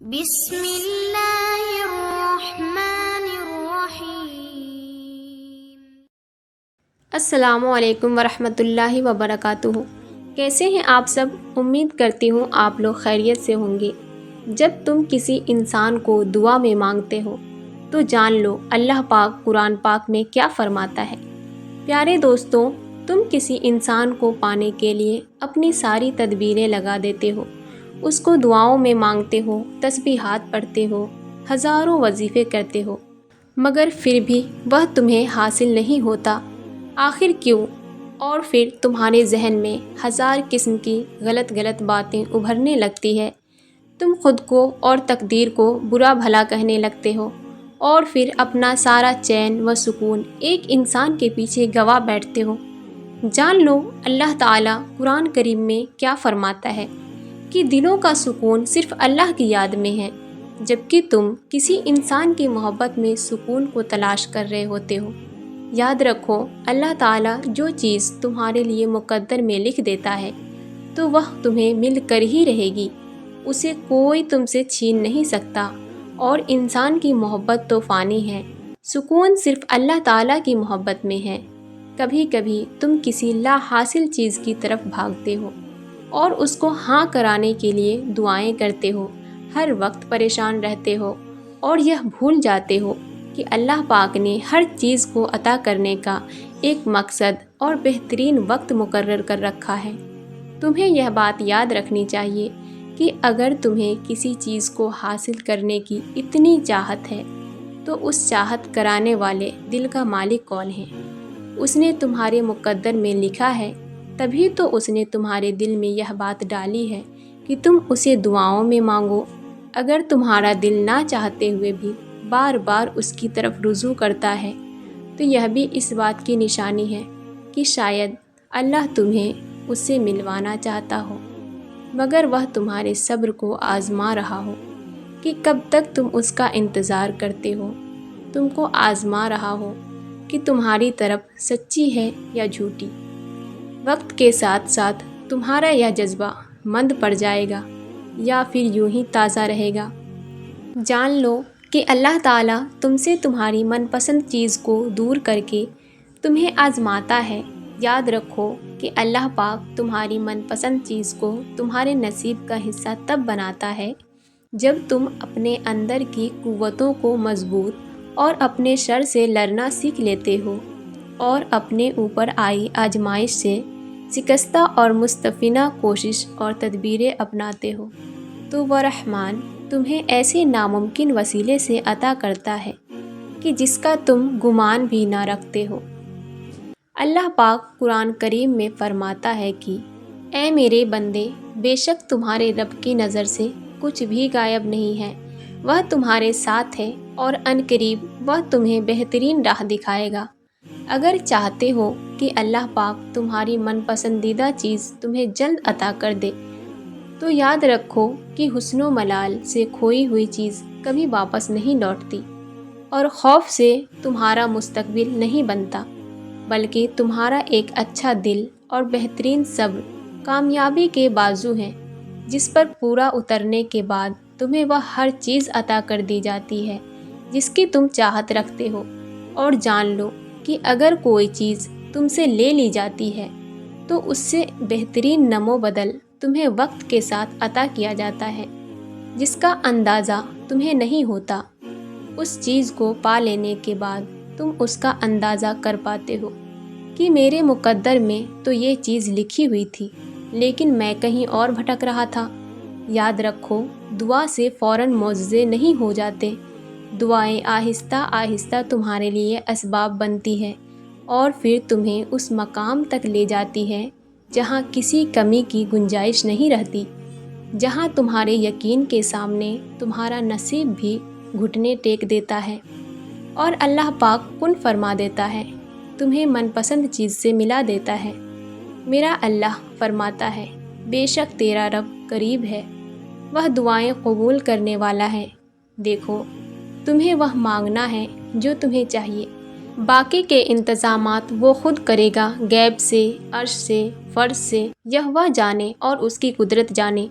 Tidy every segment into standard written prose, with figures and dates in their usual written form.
بسم اللہ الرحمن الرحیم۔ السلام علیکم ورحمۃ اللہ وبرکاتہ۔ کیسے ہیں آپ سب؟ امید کرتی ہوں آپ لوگ خیریت سے ہوں گے۔ جب تم کسی انسان کو دعا میں مانگتے ہو تو جان لو اللہ پاک قرآن پاک میں کیا فرماتا ہے۔ پیارے دوستوں، تم کسی انسان کو پانے کے لیے اپنی ساری تدبیریں لگا دیتے ہو، اس کو دعاؤں میں مانگتے ہو، تسبیحات پڑھتے ہو، ہزاروں وظیفے کرتے ہو، مگر پھر بھی وہ تمہیں حاصل نہیں ہوتا۔ آخر کیوں؟ اور پھر تمہارے ذہن میں ہزار قسم کی غلط باتیں ابھرنے لگتی ہے۔ تم خود کو اور تقدیر کو برا بھلا کہنے لگتے ہو، اور پھر اپنا سارا چین و سکون ایک انسان کے پیچھے گوا بیٹھتے ہو۔ جان لو اللہ تعالیٰ قرآن کریم میں کیا فرماتا ہے کہ دلوں کا سکون صرف اللہ کی یاد میں ہے، جبکہ تم کسی انسان کی محبت میں سکون کو تلاش کر رہے ہوتے ہو۔ یاد رکھو، اللہ تعالیٰ جو چیز تمہارے لیے مقدر میں لکھ دیتا ہے تو وہ تمہیں مل کر ہی رہے گی، اسے کوئی تم سے چھین نہیں سکتا۔ اور انسان کی محبت تو فانی ہے، سکون صرف اللہ تعالیٰ کی محبت میں ہے۔ کبھی کبھی تم کسی لا حاصل چیز کی طرف بھاگتے ہو اور اس کو ہاں کرانے کے لیے دعائیں کرتے ہو، ہر وقت پریشان رہتے ہو اور یہ بھول جاتے ہو کہ اللہ پاک نے ہر چیز کو عطا کرنے کا ایک مقصد اور بہترین وقت مقرر کر رکھا ہے۔ تمہیں یہ بات یاد رکھنی چاہیے کہ اگر تمہیں کسی چیز کو حاصل کرنے کی اتنی چاہت ہے تو اس چاہت کرانے والے دل کا مالک کون ہے؟ اس نے تمہارے مقدر میں لکھا ہے، تبھی تو اس نے تمہارے دل میں یہ بات ڈالی ہے کہ تم اسے دعاؤں میں مانگو۔ اگر تمہارا دل نہ چاہتے ہوئے بھی بار بار اس کی طرف رجوع کرتا ہے تو یہ بھی اس بات کی نشانی ہے کہ شاید اللہ تمہیں اس سے ملوانا چاہتا ہو، مگر وہ تمہارے صبر کو آزما رہا ہو کہ کب تک تم اس کا انتظار کرتے ہو۔ تم کو آزما رہا ہو کہ تمہاری طرف سچی ہے یا جھوٹی۔ وقت کے ساتھ ساتھ تمہارا یہ جذبہ مند پڑ جائے گا یا پھر یوں ہی تازہ رہے گا۔ جان لو کہ اللہ تعالیٰ تم سے تمہاری من پسند چیز کو دور کر کے تمہیں آزماتا ہے۔ یاد رکھو کہ اللہ پاک تمہاری من پسند چیز کو تمہارے نصیب کا حصہ تب بناتا ہے جب تم اپنے اندر کی قوتوں کو مضبوط اور اپنے شر سے لڑنا سیکھ لیتے ہو اور اپنے اوپر آئی آزمائش سے شکستہ اور مستفینہ کوشش اور تدبیریں اپناتے ہو، تو وہ رحمان تمہیں ایسے ناممکن وسیلے سے عطا کرتا ہے کہ جس کا تم گمان بھی نہ رکھتے ہو۔ اللہ پاک قرآن کریم میں فرماتا ہے کہ اے میرے بندے، بے شک تمہارے رب کی نظر سے کچھ بھی غائب نہیں ہے، وہ تمہارے ساتھ ہے اور عنقریب وہ تمہیں بہترین راہ دکھائے گا۔ اگر چاہتے ہو کہ اللہ پاک تمہاری من پسندیدہ چیز تمہیں جلد عطا کر دے تو یاد رکھو کہ حسن و ملال سے کھوئی ہوئی چیز کبھی واپس نہیں لوٹتی، اور خوف سے تمہارا مستقبل نہیں بنتا، بلکہ تمہارا ایک اچھا دل اور بہترین صبر کامیابی کے بازو ہیں، جس پر پورا اترنے کے بعد تمہیں وہ ہر چیز عطا کر دی جاتی ہے جس کی تم چاہت رکھتے ہو۔ اور جان لو کہ اگر کوئی چیز تم سے لے لی جاتی ہے تو اس سے بہترین نمو بدل تمہیں وقت کے ساتھ عطا کیا جاتا ہے، جس کا اندازہ تمہیں نہیں ہوتا۔ اس چیز کو پا لینے کے بعد تم اس کا اندازہ کر پاتے ہو کہ میرے مقدر میں تو یہ چیز لکھی ہوئی تھی، لیکن میں کہیں اور بھٹک رہا تھا۔ یاد رکھو، دعا سے فوراً معجزے نہیں ہو جاتے، دعائیں آہستہ آہستہ تمہارے لیے اسباب بنتی ہے اور پھر تمہیں اس مقام تک لے جاتی ہے جہاں کسی کمی کی گنجائش نہیں رہتی، جہاں تمہارے یقین کے سامنے تمہارا نصیب بھی گھٹنے ٹیک دیتا ہے اور اللہ پاک کن فرما دیتا ہے، تمہیں من پسند چیز سے ملا دیتا ہے۔ میرا اللہ فرماتا ہے، بے شک تیرا رب قریب ہے، وہ دعائیں قبول کرنے والا ہے۔ دیکھو، تمہیں وہ مانگنا ہے جو تمہیں چاہیے، باقی کے انتظامات وہ خود کرے گا، غیب سے، عرش سے، فرش سے، یہ وہ جانے اور اس کی قدرت جانے۔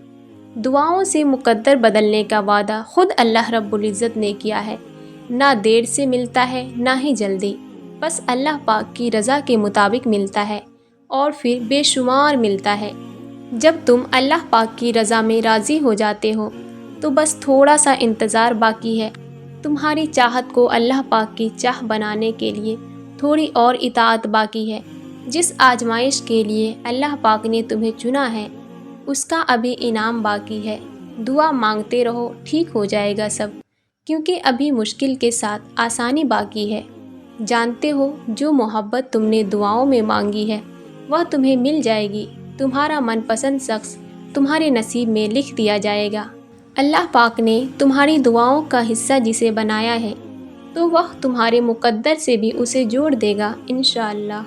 دعاؤں سے مقدر بدلنے کا وعدہ خود اللہ رب العزت نے کیا ہے، نہ دیر سے ملتا ہے نہ ہی جلدی، بس اللہ پاک کی رضا کے مطابق ملتا ہے اور پھر بے شمار ملتا ہے۔ جب تم اللہ پاک کی رضا میں راضی ہو جاتے ہو تو بس تھوڑا سا انتظار باقی ہے۔ تمہاری چاہت کو اللہ پاک کی چاہ بنانے کے لیے تھوڑی اور اطاعت باقی ہے۔ جس آزمائش کے لیے اللہ پاک نے تمہیں چنا ہے اس کا ابھی انعام باقی ہے۔ دعا مانگتے رہو، ٹھیک ہو جائے گا سب، کیونکہ ابھی مشکل کے ساتھ آسانی باقی ہے۔ جانتے ہو جو محبت تم نے دعاؤں میں مانگی ہے وہ تمہیں مل جائے گی۔ تمہارا من پسند شخص تمہارے نصیب میں لکھ دیا جائے گا۔ اللہ پاک نے تمہاری دعاؤں کا حصہ جسے بنایا ہے تو وہ تمہارے مقدر سے بھی اسے جوڑ دے گا انشاءاللہ۔